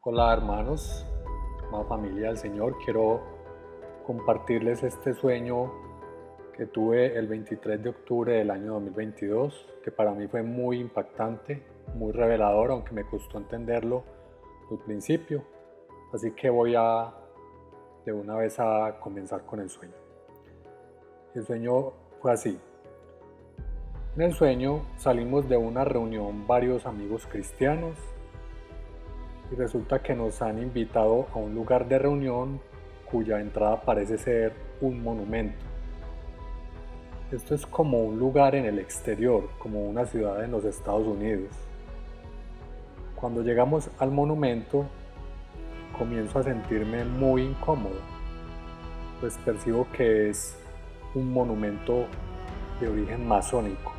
Hola hermanos, amada familia del Señor, quiero compartirles este sueño que tuve el 23 de octubre del año 2022, que para mí fue muy impactante, muy revelador, aunque me costó entenderlo al principio. Así que voy de una vez a comenzar con el sueño. El sueño fue así. En el sueño salimos de una reunión varios amigos cristianos y resulta que nos han invitado a un lugar de reunión cuya entrada parece ser un monumento. Esto es como un lugar en el exterior, como una ciudad en los Estados Unidos. Cuando llegamos al monumento, comienzo a sentirme muy incómodo, pues percibo que es un monumento de origen masónico.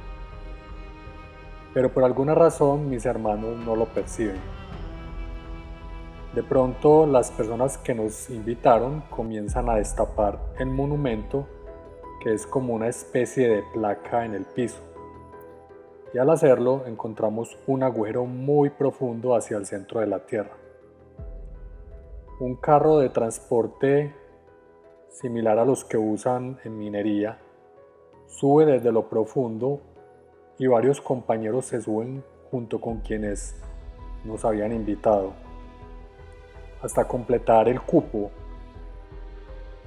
Pero por alguna razón mis hermanos no lo perciben. De pronto las personas que nos invitaron comienzan a destapar el monumento, que es como una especie de placa en el piso. Y al hacerlo encontramos un agujero muy profundo hacia el centro de la tierra. Un carro de transporte similar a los que usan en minería sube desde lo profundo y varios compañeros se suben junto con quienes nos habían invitado hasta completar el cupo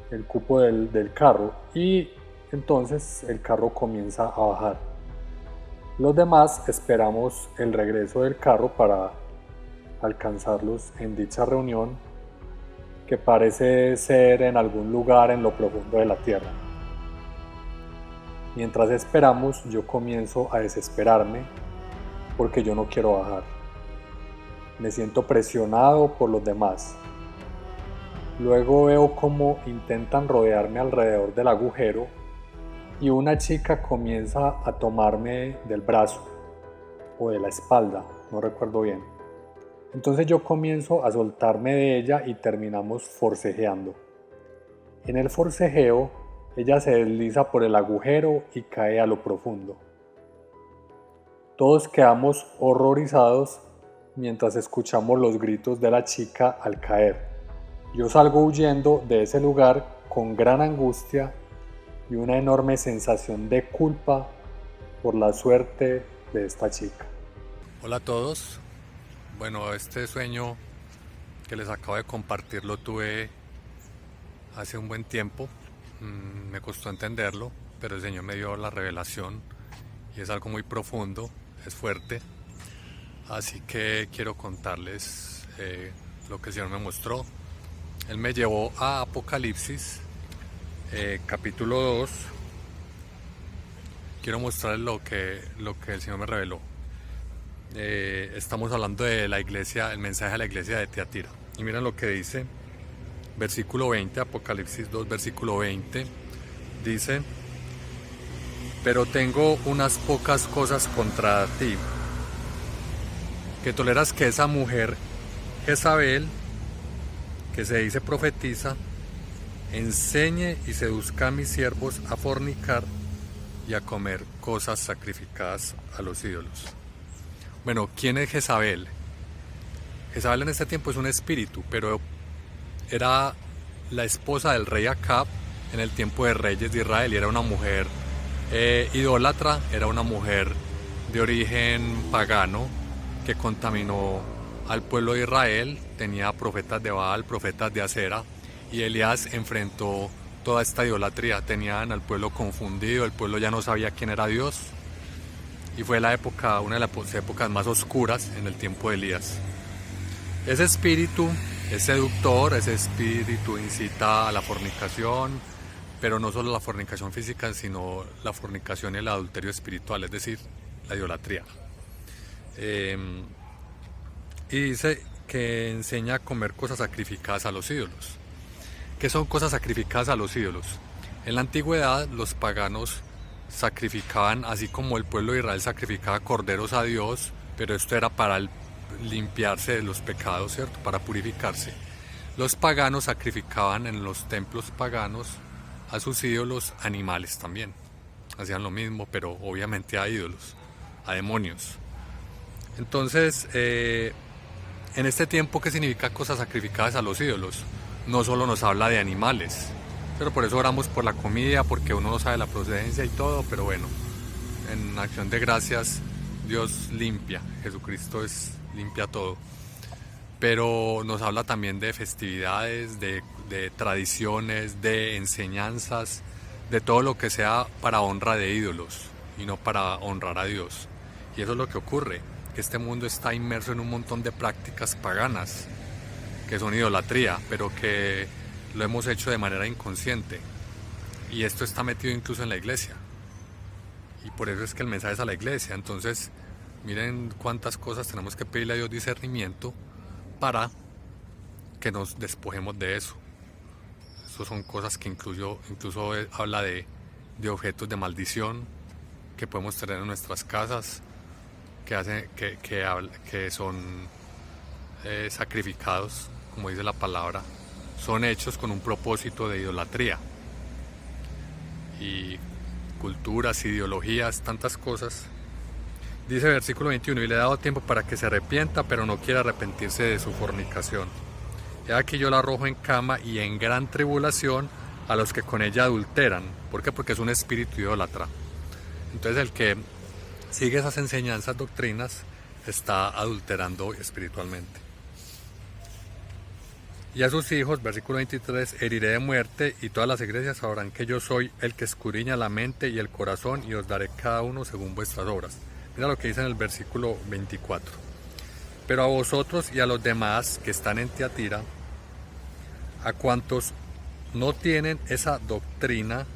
del carro, y entonces el carro comienza a bajar. Los demás esperamos el regreso del carro para alcanzarlos en dicha reunión, que parece ser en algún lugar en lo profundo de la tierra. Mientras esperamos, yo comienzo a desesperarme porque yo no quiero bajar. Me siento presionado por los demás. Luego veo cómo intentan rodearme alrededor del agujero y una chica comienza a tomarme del brazo o de la espalda, no recuerdo bien. Entonces yo comienzo a soltarme de ella y terminamos forcejeando. En el forcejeo, ella se desliza por el agujero y cae a lo profundo. Todos quedamos horrorizados mientras escuchamos los gritos de la chica al caer. Yo salgo huyendo de ese lugar con gran angustia y una enorme sensación de culpa por la suerte de esta chica. Hola a todos. Bueno, este sueño que les acabo de compartir lo tuve hace un buen tiempo. Me costó entenderlo, pero el Señor me dio la revelación y es algo muy profundo, es fuerte. Así que quiero contarles lo que el Señor me mostró. Él me llevó a Apocalipsis, capítulo 2. Quiero mostrarles lo que el Señor me reveló. Estamos hablando de la iglesia, el mensaje a la iglesia de Tiatira. Y miren lo que dice, versículo 20, Apocalipsis 2, versículo 20. Dice: pero tengo unas pocas cosas contra ti, que toleras que esa mujer Jezabel, que se dice profetiza, enseñe y seduzca a mis siervos a fornicar y a comer cosas sacrificadas a los ídolos. Bueno, ¿quién es Jezabel? Jezabel en este tiempo es un espíritu, pero era la esposa del rey Acab en el tiempo de reyes de Israel, y era una mujer idólatra, era una mujer de origen pagano que contaminó al pueblo de Israel. Tenía profetas de Baal, profetas de Acera, y Elías enfrentó toda esta idolatría. Tenían al pueblo confundido, el pueblo ya no sabía quién era Dios, y fue una de las épocas más oscuras en el tiempo de Elías. Ese espíritu es seductor, ese espíritu incita a la fornicación, pero no solo la fornicación física, sino la fornicación y el adulterio espiritual, es decir, la idolatría. Y dice que enseña a comer cosas sacrificadas a los ídolos. ¿Qué son cosas sacrificadas a los ídolos? En la antigüedad los paganos sacrificaban, así como el pueblo de Israel sacrificaba corderos a Dios, pero esto era para limpiarse de los pecados, ¿cierto? Para purificarse. Los paganos sacrificaban en los templos paganos a sus ídolos animales también. Hacían lo mismo, pero obviamente a ídolos, a demonios. Entonces, en este tiempo, ¿qué significa cosas sacrificadas a los ídolos? No solo nos habla de animales, pero por eso oramos por la comida, porque uno no sabe la procedencia y todo, pero bueno, en acción de gracias Dios limpia, Jesucristo limpia todo. Pero nos habla también de festividades, de tradiciones, de enseñanzas, de todo lo que sea para honra de ídolos y no para honrar a Dios. Y eso es lo que ocurre, que este mundo está inmerso en un montón de prácticas paganas, que son idolatría, pero que lo hemos hecho de manera inconsciente. Y esto está metido incluso en la iglesia. Y por eso es que el mensaje es a la iglesia. Entonces, miren cuántas cosas tenemos que pedirle a Dios discernimiento para que nos despojemos de eso. Eso son cosas que incluso habla de objetos de maldición que podemos tener en nuestras casas, que son sacrificados, como dice la palabra, son hechos con un propósito de idolatría. Y culturas, ideologías, tantas cosas. Dice el versículo 21, y le he dado tiempo para que se arrepienta, pero no quiere arrepentirse de su fornicación. He aquí yo la arrojo en cama y en gran tribulación a los que con ella adulteran. ¿Por qué? Porque es un espíritu idólatra. Entonces el que sigue esas enseñanzas, doctrinas, está adulterando espiritualmente. Y a sus hijos, versículo 23, heriré de muerte, y todas las iglesias sabrán que yo soy el que escudriña la mente y el corazón, y os daré cada uno según vuestras obras. Mira lo que dice en el versículo 24. Pero a vosotros y a los demás que están en Tiatira, a cuantos no tienen esa doctrina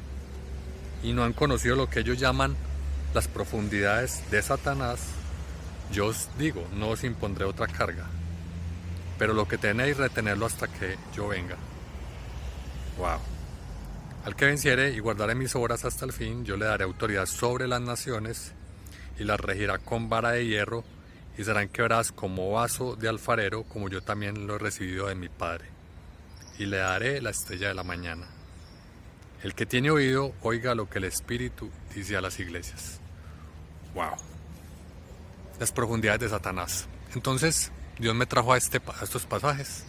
y no han conocido lo que ellos llaman las profundidades de Satanás, yo os digo, no os impondré otra carga, pero lo que tenéis, retenerlo hasta que yo venga. Wow. Al que venciere y guardare mis obras hasta el fin, yo le daré autoridad sobre las naciones y las regirá con vara de hierro, y serán quebradas como vaso de alfarero, como yo también lo he recibido de mi Padre. Y le daré la estrella de la mañana. El que tiene oído, oiga lo que el Espíritu dice a las iglesias. Wow. Las profundidades de Satanás. Entonces, Dios me trajo a estos pasajes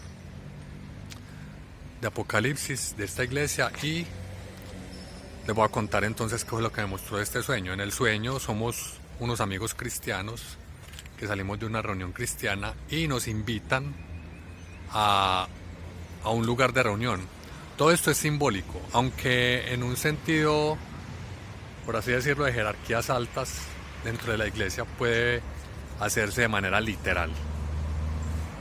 de Apocalipsis de esta iglesia, y les voy a contar entonces qué fue lo que me mostró este sueño. En el sueño somos unos amigos cristianos que salimos de una reunión cristiana y nos invitan a un lugar de reunión. Todo esto es simbólico, aunque en un sentido, por así decirlo, de jerarquías altas dentro de la iglesia puede hacerse de manera literal.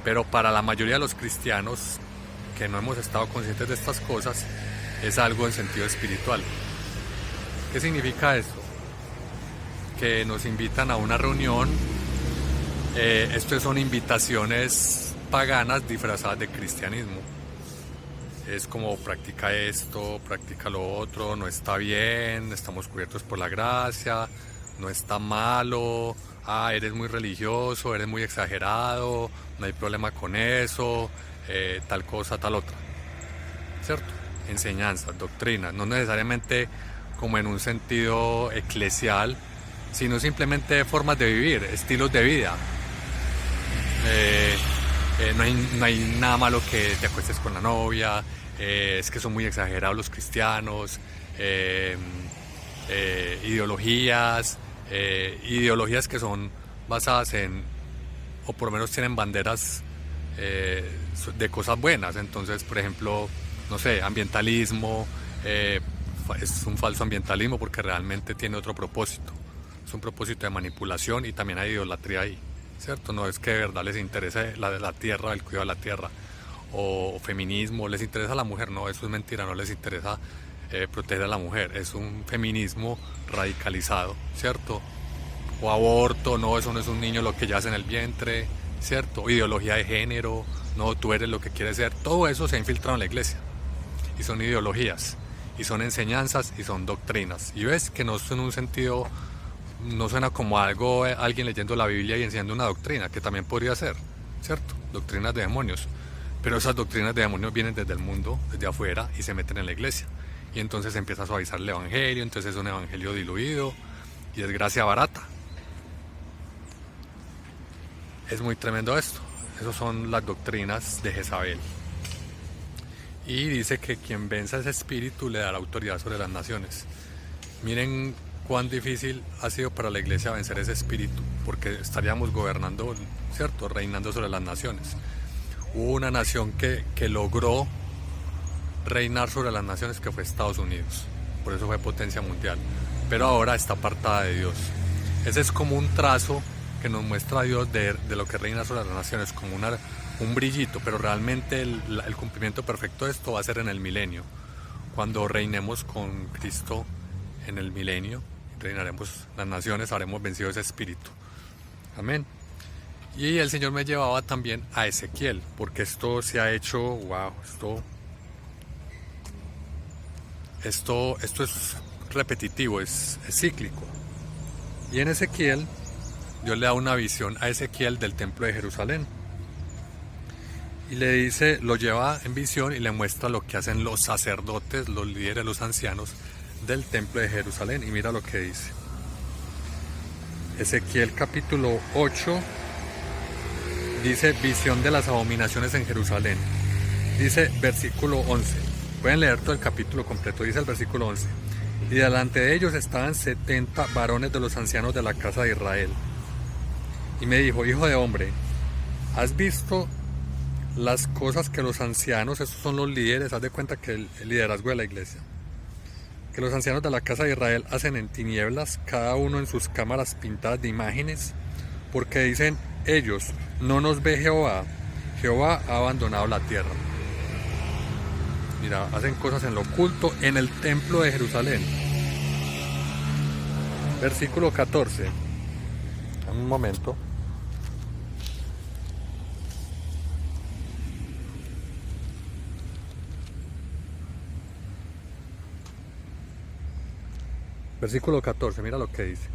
Pero para la mayoría de los cristianos que no hemos estado conscientes de estas cosas, es algo en sentido espiritual. ¿Qué significa esto? Que nos invitan a una reunión. Esto son invitaciones paganas disfrazadas de cristianismo. Es como practica esto, practica lo otro, no está bien, estamos cubiertos por la gracia, no está malo, eres muy religioso, eres muy exagerado, no hay problema con eso, tal cosa, tal otra. ¿Cierto? Enseñanzas, doctrinas, no necesariamente como en un sentido eclesial, sino simplemente formas de vivir, estilos de vida. No hay nada malo que te acuestes con la novia, es que son muy exagerados los cristianos, ideologías que son basadas en, o por lo menos tienen banderas de cosas buenas. Entonces, por ejemplo, no sé, ambientalismo, es un falso ambientalismo porque realmente tiene otro propósito, es un propósito de manipulación, y también hay idolatría ahí, ¿cierto? No es que de verdad les interese la tierra, el cuidado de la tierra, o feminismo, les interesa a la mujer, no, eso es mentira, no les interesa proteger a la mujer, es un feminismo radicalizado, ¿cierto? O aborto, no, eso no es un niño lo que yace en el vientre, ¿cierto? Ideología de género, no, tú eres lo que quieres ser, todo eso se ha infiltrado en la iglesia, y son ideologías, y son enseñanzas, y son doctrinas, y ves que no es en un sentido, no suena como algo, alguien leyendo la Biblia y enseñando una doctrina, que también podría ser, ¿cierto? Doctrinas de demonios. Pero esas doctrinas de demonios vienen desde el mundo, desde afuera, y se meten en la iglesia. Y entonces empieza a suavizar el evangelio, entonces es un evangelio diluido, y es gracia barata. Es muy tremendo esto. Esos son las doctrinas de Jezabel. Y dice que quien venza ese espíritu le dará autoridad sobre las naciones. Miren cuán difícil ha sido para la iglesia vencer ese espíritu, porque estaríamos gobernando, ¿cierto? Reinando sobre las naciones. Hubo una nación que logró reinar sobre las naciones, que fue Estados Unidos. Por eso fue potencia mundial. Pero ahora está apartada de Dios. Ese es como un trazo que nos muestra a Dios de lo que reina sobre las naciones, como un brillito, pero realmente el cumplimiento perfecto de esto va a ser en el milenio, cuando reinemos con Cristo en el milenio, reinaremos las naciones, habremos vencido ese espíritu. Amén. Y el Señor me llevaba también a Ezequiel, porque esto se ha hecho, wow, esto es repetitivo, es cíclico. Y en Ezequiel, Dios le da una visión a Ezequiel del templo de Jerusalén. Y le dice, lo lleva en visión y le muestra lo que hacen los sacerdotes, los líderes, los ancianos del templo de Jerusalén. Y mira lo que dice. Ezequiel capítulo 8 dice, visión de las abominaciones en Jerusalén. Dice versículo 11. Pueden leer todo el capítulo completo, dice el versículo 11. Y delante de ellos estaban 70 varones de los ancianos de la casa de Israel. Y me dijo, hijo de hombre, ¿has visto las cosas que los ancianos, estos son los líderes, haz de cuenta que el liderazgo de la iglesia, que los ancianos de la casa de Israel hacen en tinieblas, cada uno en sus cámaras pintadas de imágenes? Porque dicen ellos, no nos ve Jehová, Jehová ha abandonado la tierra. Mira, hacen cosas en lo oculto en el templo de Jerusalén. Versículo 14. Un momento. Versículo 14, mira lo que dice.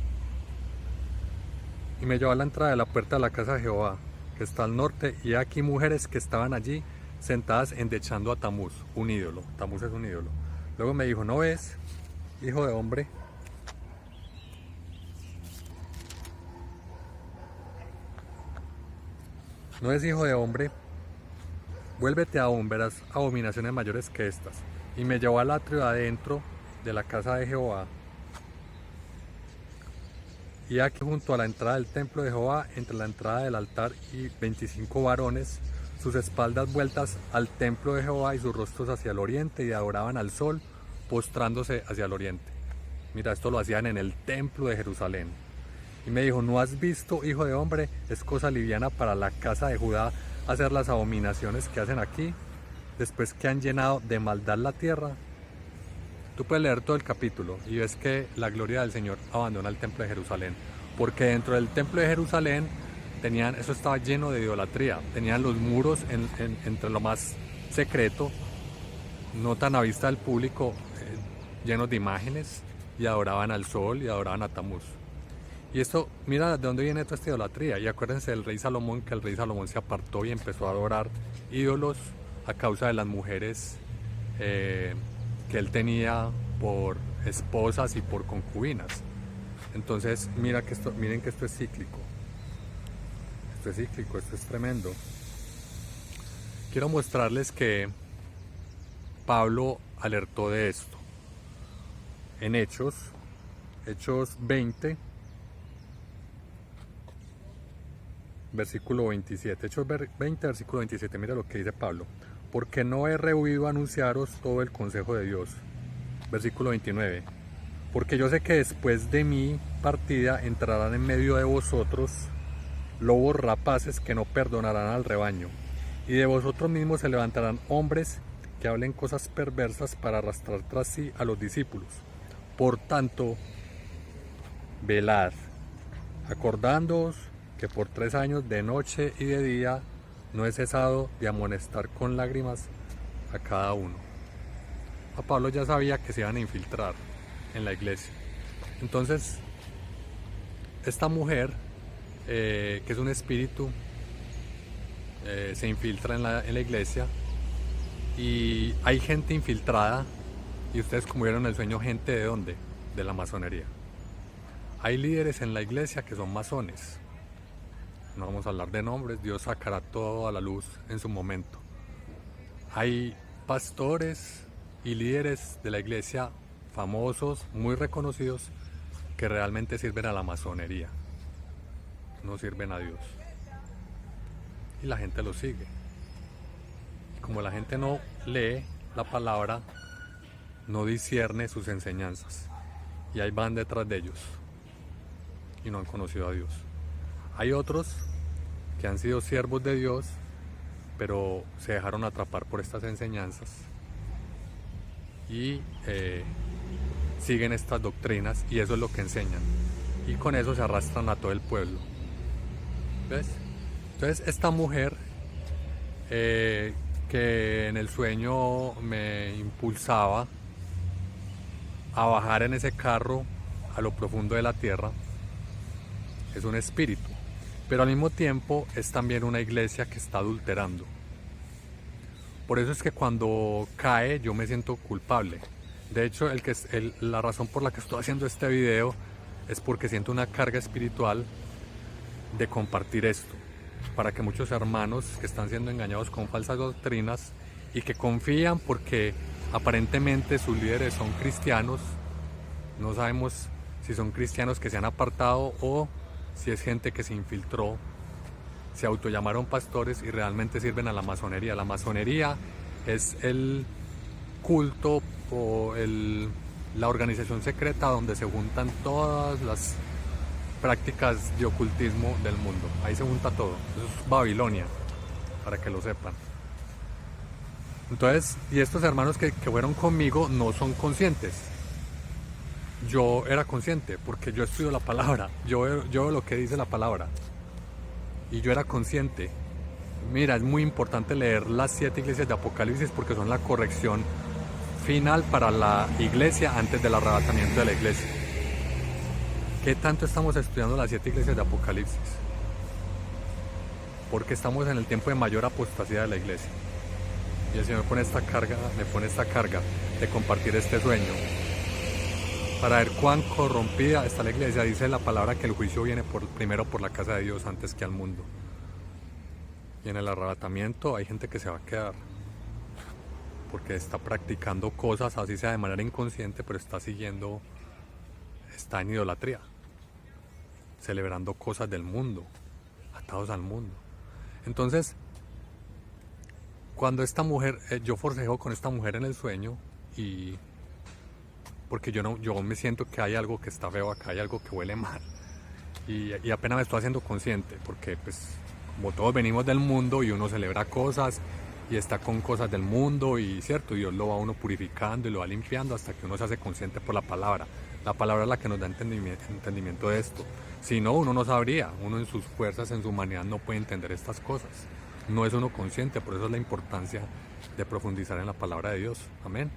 Y me llevó a la entrada de la puerta de la casa de Jehová, que está al norte, y aquí mujeres que estaban allí sentadas endechando a Tamuz, un ídolo. Tamuz es un ídolo. Luego me dijo, ¿no ves, hijo de hombre? ¿No es hijo de hombre? Vuélvete aún, verás abominaciones mayores que estas. Y me llevó al atrio adentro de la casa de Jehová. Y aquí junto a la entrada del templo de Jehová, entre la entrada del altar y 25 varones, sus espaldas vueltas al templo de Jehová y sus rostros hacia el oriente, y adoraban al sol, postrándose hacia el oriente. Mira, esto lo hacían en el templo de Jerusalén. Y me dijo, ¿no has visto, hijo de hombre? Es cosa liviana para la casa de Judá hacer las abominaciones que hacen aquí, después que han llenado de maldad la tierra. Tú puedes leer todo el capítulo y ves que la gloria del Señor abandona el templo de Jerusalén, porque dentro del templo de Jerusalén eso estaba lleno de idolatría. Tenían los muros entre lo más secreto, no tan a vista del público, llenos de imágenes, y adoraban al sol y adoraban a Tamuz. Y esto, mira de dónde viene toda esta idolatría. Y acuérdense del rey Salomón, que el rey Salomón se apartó y empezó a adorar ídolos a causa de las mujeres que él tenía por esposas y por concubinas. Entonces miren que esto es cíclico. Esto es cíclico, esto es tremendo. Quiero mostrarles que Pablo alertó de esto en Hechos 20, versículo 27. Hechos 20, versículo 27. Mira lo que dice Pablo. Porque no he rehuido anunciaros todo el consejo de Dios. Versículo 29. Porque yo sé que después de mi partida entrarán en medio de vosotros lobos rapaces que no perdonarán al rebaño. Y de vosotros mismos se levantarán hombres que hablen cosas perversas para arrastrar tras sí a los discípulos. Por tanto, velad, acordándoos que por 3 años de noche y de día no he cesado de amonestar con lágrimas a cada uno. A Pablo ya sabía que se iban a infiltrar en la iglesia. Entonces, esta mujer, que es un espíritu, se infiltra en la iglesia, y hay gente infiltrada, y ustedes, como vieron en el sueño, gente ¿de dónde? De la masonería. Hay líderes en la iglesia que son masones. no vamos a hablar de nombres, Dios sacará todo a la luz en su momento. Hay pastores y líderes de la iglesia famosos, muy reconocidos, que realmente sirven a la masonería, no sirven a Dios. Y la gente los sigue. Y como la gente no lee la palabra, no discierne sus enseñanzas. Y ahí van detrás de ellos. Y no han conocido a Dios. Hay otros que han sido siervos de Dios, pero se dejaron atrapar por estas enseñanzas y siguen estas doctrinas, y eso es lo que enseñan, y con eso se arrastran a todo el pueblo. ¿Ves? Entonces esta mujer que en el sueño me impulsaba a bajar en ese carro a lo profundo de la tierra, es un espíritu, pero al mismo tiempo es también una iglesia que está adulterando. Por eso es que cuando cae yo me siento culpable. De hecho, la razón por la que estoy haciendo este video es porque siento una carga espiritual de compartir esto, para que muchos hermanos que están siendo engañados con falsas doctrinas y que confían porque aparentemente sus líderes son cristianos, no sabemos si son cristianos que se han apartado o si es gente que se infiltró, se autollamaron pastores y realmente sirven a la masonería. La masonería es el culto o la organización secreta donde se juntan todas las prácticas de ocultismo del mundo. Ahí se junta todo. Eso es Babilonia, para que lo sepan. Entonces, y estos hermanos que fueron conmigo no son conscientes. Yo era consciente porque yo estudio la palabra, yo veo lo que dice la palabra, y yo era consciente. Mira, es muy importante leer las 7 iglesias de Apocalipsis porque son la corrección final para la iglesia antes del arrebatamiento de la iglesia. ¿Qué tanto estamos estudiando las 7 iglesias de Apocalipsis? Porque estamos en el tiempo de mayor apostasía de la iglesia. Y el Señor me pone esta carga de compartir este sueño, para ver cuán corrompida está la iglesia. Dice la palabra que el juicio viene primero por la casa de Dios antes que al mundo. Y en el arrebatamiento hay gente que se va a quedar, porque está practicando cosas, así sea de manera inconsciente, pero está en idolatría, celebrando cosas del mundo, atados al mundo. Entonces, cuando esta mujer, yo forcejeo con esta mujer en el sueño, y porque yo me siento que hay algo que está feo acá, hay algo que huele mal, y apenas me estoy haciendo consciente, porque pues como todos venimos del mundo y uno celebra cosas y está con cosas del mundo, y cierto, Dios lo va a uno purificando y lo va limpiando hasta que uno se hace consciente por la palabra. La palabra es la que nos da entendimiento de esto. Si no, uno no sabría, uno en sus fuerzas, en su humanidad no puede entender estas cosas. No es uno consciente, por eso es la importancia de profundizar en la palabra de Dios. Amén.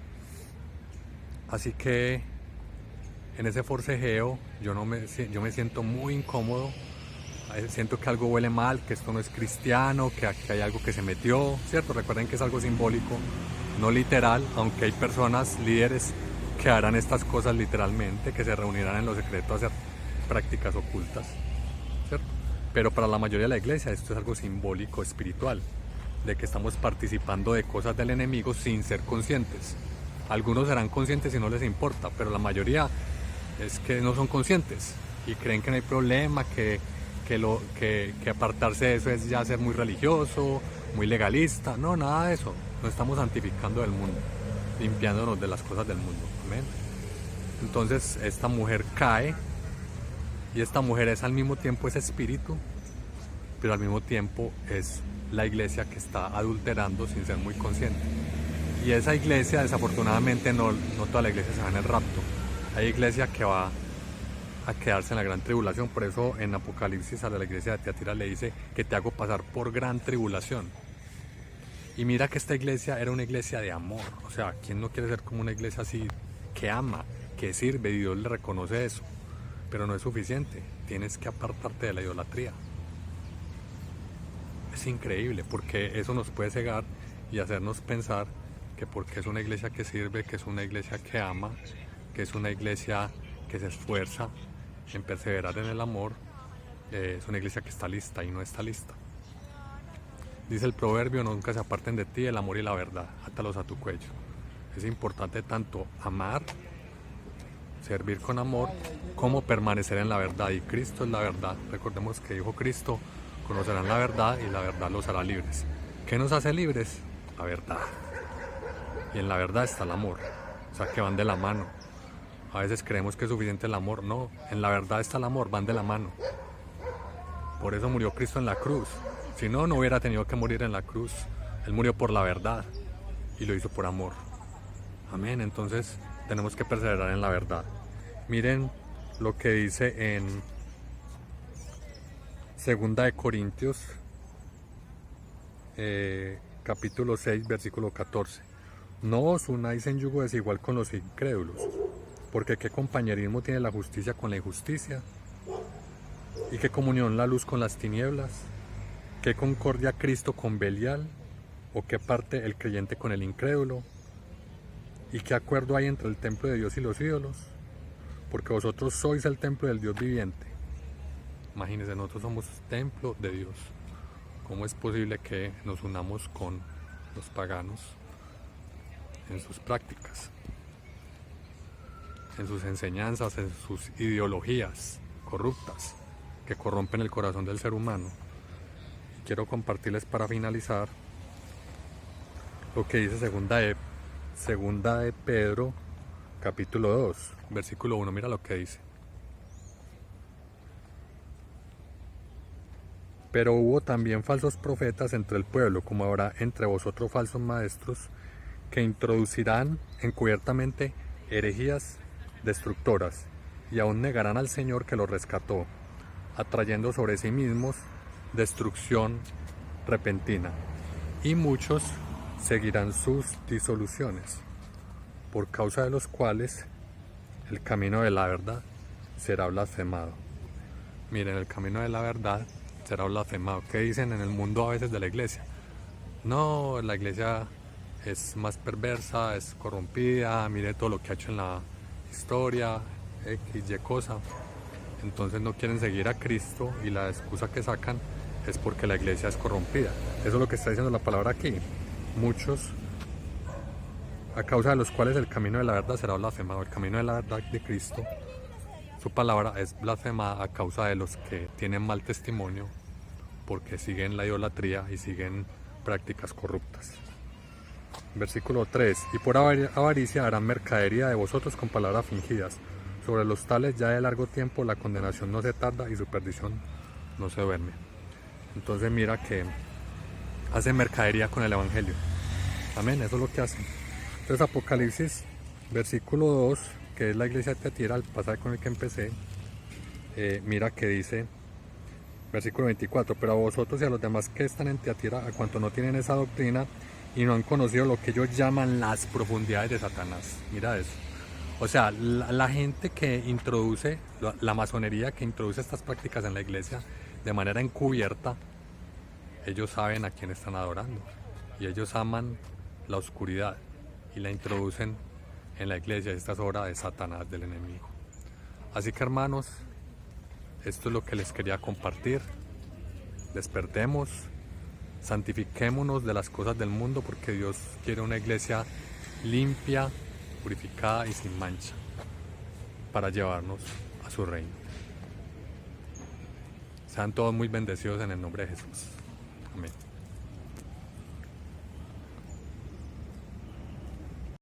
Así que en ese forcejeo yo me siento muy incómodo, siento que algo huele mal, que esto no es cristiano, que aquí hay algo que se metió, ¿cierto? Recuerden que es algo simbólico, no literal, aunque hay personas, líderes, que harán estas cosas literalmente, que se reunirán en lo secreto a hacer prácticas ocultas, ¿cierto? Pero para la mayoría de la iglesia esto es algo simbólico, espiritual, de que estamos participando de cosas del enemigo sin ser conscientes. Algunos serán conscientes y no les importa, pero la mayoría es que no son conscientes y creen que no hay problema, que apartarse de eso es ya ser muy religioso, muy legalista. No, nada de eso. Nos estamos santificando del mundo, limpiándonos de las cosas del mundo. Amén. Entonces esta mujer cae, y esta mujer es al mismo tiempo ese espíritu, pero al mismo tiempo es la iglesia que está adulterando sin ser muy consciente. Y esa iglesia, desafortunadamente, no toda la iglesia se va en el rapto. Hay iglesia que va a quedarse en la gran tribulación. Por eso en Apocalipsis a la iglesia de Tiatira le dice que te hago pasar por gran tribulación. Y mira que esta iglesia era una iglesia de amor. O sea, ¿quién no quiere ser como una iglesia así, que ama, que sirve, y Dios le reconoce eso? Pero no es suficiente, tienes que apartarte de la idolatría. Es increíble, porque eso nos puede cegar y hacernos pensar que porque es una iglesia que sirve, que es una iglesia que ama, que es una iglesia que se esfuerza en perseverar en el amor, es una iglesia que está lista y no está lista. Dice el proverbio, nunca se aparten de ti el amor y la verdad, átalos a tu cuello. Es importante tanto amar, servir con amor, como permanecer en la verdad. Y Cristo es la verdad. Recordemos que dijo Cristo, conocerán la verdad y la verdad los hará libres. ¿Qué nos hace libres? La verdad. Y en la verdad está el amor. O sea, que van de la mano. A veces creemos que es suficiente el amor. No, en la verdad está el amor, van de la mano. Por eso murió Cristo en la cruz. Si no, no hubiera tenido que morir en la cruz. Él murió por la verdad y lo hizo por amor. Amén. Entonces tenemos que perseverar en la verdad. Miren lo que dice en 2 Corintios capítulo 6, versículo 14. No os unáis en yugo desigual con los incrédulos, porque qué compañerismo tiene la justicia con la injusticia, y qué comunión la luz con las tinieblas, qué concordia Cristo con Belial, o qué parte el creyente con el incrédulo, y qué acuerdo hay entre el templo de Dios y los ídolos, porque vosotros sois el templo del Dios viviente. Imagínense, nosotros somos templo de Dios. ¿Cómo es posible que nos unamos con los paganos en sus prácticas, en sus enseñanzas, en sus ideologías corruptas que corrompen el corazón del ser humano? Y quiero compartirles para finalizar lo que dice segunda de Pedro capítulo 2, versículo 1. Mira lo que dice. Pero hubo también falsos profetas entre el pueblo, como habrá entre vosotros falsos maestros, que introducirán encubiertamente herejías destructoras, y aún negarán al Señor que los rescató, atrayendo sobre sí mismos destrucción repentina. Y muchos seguirán sus disoluciones, por causa de los cuales el camino de la verdad será blasfemado. Miren, el camino de la verdad será blasfemado. ¿Qué dicen en el mundo a veces de la iglesia? No, la iglesia es más perversa, es corrompida, mire todo lo que ha hecho en la historia, X, Y cosa. Entonces no quieren seguir a Cristo y la excusa que sacan es porque la iglesia es corrompida. Eso es lo que está diciendo la palabra aquí. Muchos, a causa de los cuales el camino de la verdad será blasfemado. El camino de la verdad de Cristo, su palabra es blasfemada a causa de los que tienen mal testimonio, porque siguen la idolatría y siguen prácticas corruptas. Versículo 3. Y por avaricia harán mercadería de vosotros con palabras fingidas. Sobre los tales ya de largo tiempo la condenación no se tarda y su perdición no se duerme. Entonces mira que hacen mercadería con el evangelio. Amén, eso es lo que hacen. Entonces Apocalipsis, versículo 2, que es la iglesia de Tiatira, el pasaje con el que empecé, mira que dice, versículo 24, pero a vosotros y a los demás que están en Tiatira, a cuanto no tienen esa doctrina y no han conocido lo que ellos llaman las profundidades de Satanás. Mira eso. O sea, la gente que introduce, la masonería que introduce estas prácticas en la iglesia de manera encubierta, ellos saben a quién están adorando y ellos aman la oscuridad y la introducen en la iglesia. Esta es obra de Satanás, del enemigo. Así que hermanos, esto es lo que les quería compartir. Despertemos, santifiquémonos de las cosas del mundo, porque Dios quiere una iglesia limpia, purificada y sin mancha para llevarnos a su reino. Sean todos muy bendecidos en el nombre de Jesús. Amén.